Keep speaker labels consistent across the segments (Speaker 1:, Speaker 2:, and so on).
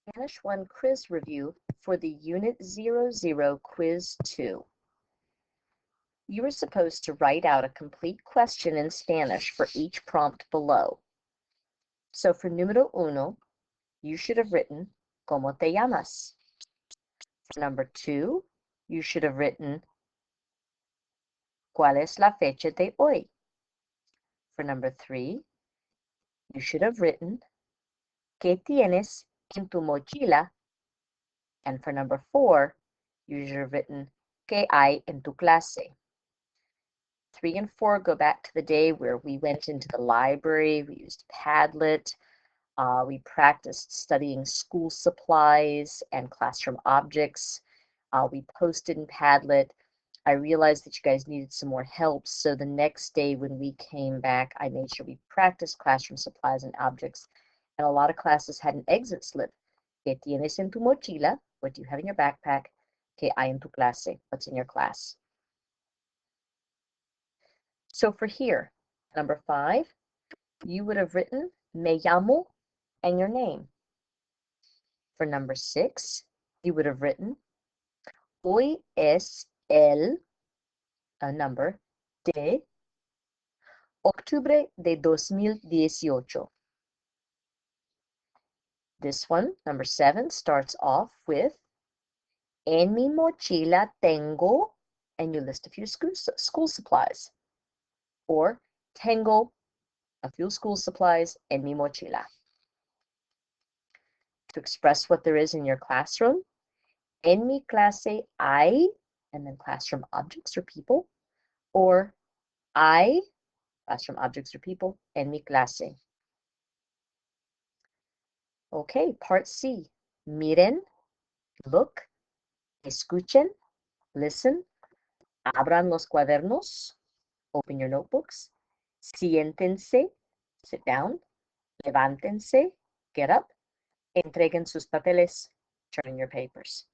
Speaker 1: Spanish 1 quiz review for the Unit 00 Quiz 2. You are supposed to write out a complete question in Spanish for each prompt below. So for número 1, you should have written, ¿Cómo te llamas? For number 2, you should have written, ¿Cuál es la fecha de hoy? For number 3, you should have written, ¿Qué tienes en tu mochila? And for number 4, you should have written, ¿Qué hay en tu clase? 3 and 4 go back to the day where we went into the library, we used Padlet, we practiced studying school supplies and classroom objects. We posted in Padlet. I realized that you guys needed some more help, so the next day when we came back, I made sure we practiced classroom supplies and objects. And a lot of classes had an exit slip. ¿Qué tienes en tu mochila? What do you have in your backpack? ¿Qué hay en tu clase? What's in your class? So for here, number 5, you would have written me llamo and your name. For number 6, you would have written hoy es el, a number, de octubre de 2018. This one, number 7, starts off with en mi mochila tengo, and you list a few school supplies. Or tengo a few school supplies en mi mochila. To express what there is in your classroom, en mi clase hay, and then classroom objects or people, or hay, classroom objects or people, en mi clase. Okay, part C. Miren, look, escuchen, listen, abran los cuadernos, open your notebooks, siéntense, sit down, levántense, get up, entreguen sus papeles, turn in your papers.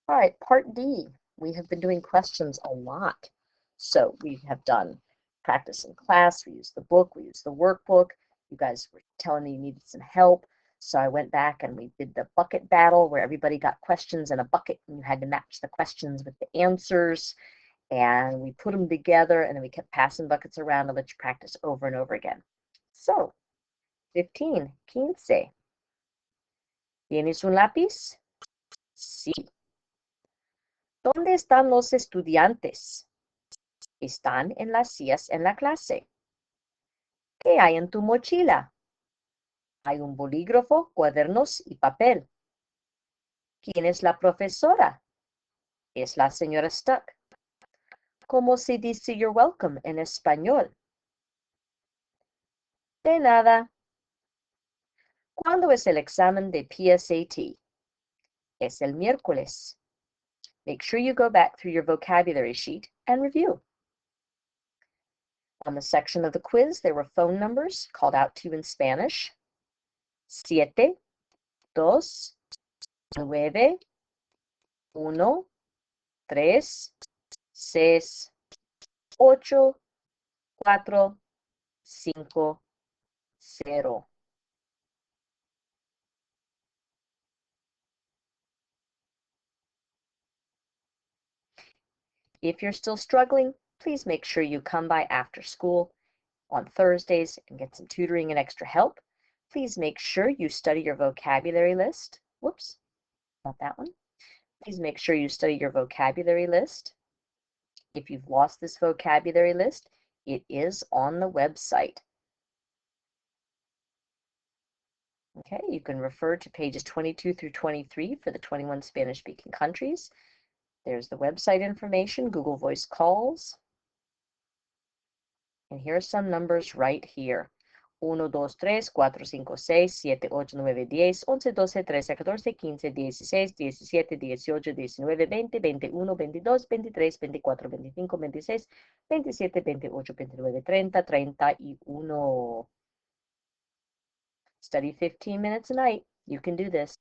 Speaker 1: All right, part D. We have been doing questions a lot. So we have done practice in class, we used the book, we used the workbook. You guys were telling me you needed some help. So I went back and we did the bucket battle where everybody got questions in a bucket and you had to match the questions with the answers. And we put them together and then we kept passing buckets around to let you practice over and over again. So, 15, 15. ¿Tienes un lápiz? Sí. ¿Dónde están los estudiantes? Están en las sillas en la clase. ¿Qué hay en tu mochila? Hay un bolígrafo, cuadernos y papel. ¿Quién es la profesora? Es la señora Stuck. ¿Cómo se dice you're welcome en español? De nada. ¿Cuándo es el examen de PSAT? Es el miércoles. Make sure you go back through your vocabulary sheet and review. On the section of the quiz, there were phone numbers called out to you in Spanish. 7, 2, 9, 1, 3, 6, 8, 4, 5, 0. If you're still struggling, please make sure you come by after school on Thursdays and get some tutoring and extra help. Please make sure you study your vocabulary list. Whoops, not that one. Please make sure you study your vocabulary list. If you've lost this vocabulary list, it is on the website. Okay, you can refer to pages 22 through 23 for the 21 Spanish-speaking countries. There's the website information, Google Voice calls. And here are some numbers right here. 1, 2, 3, 4, 5, 6, 7, 8, 9, 10, 11, 12, 13, 14, 15, 16, 17, 18, 19, 20, 21, 22, 23, 24, 25, 26, 27, 28, 29, 30, 31. Study 15 minutes a night. You can do this.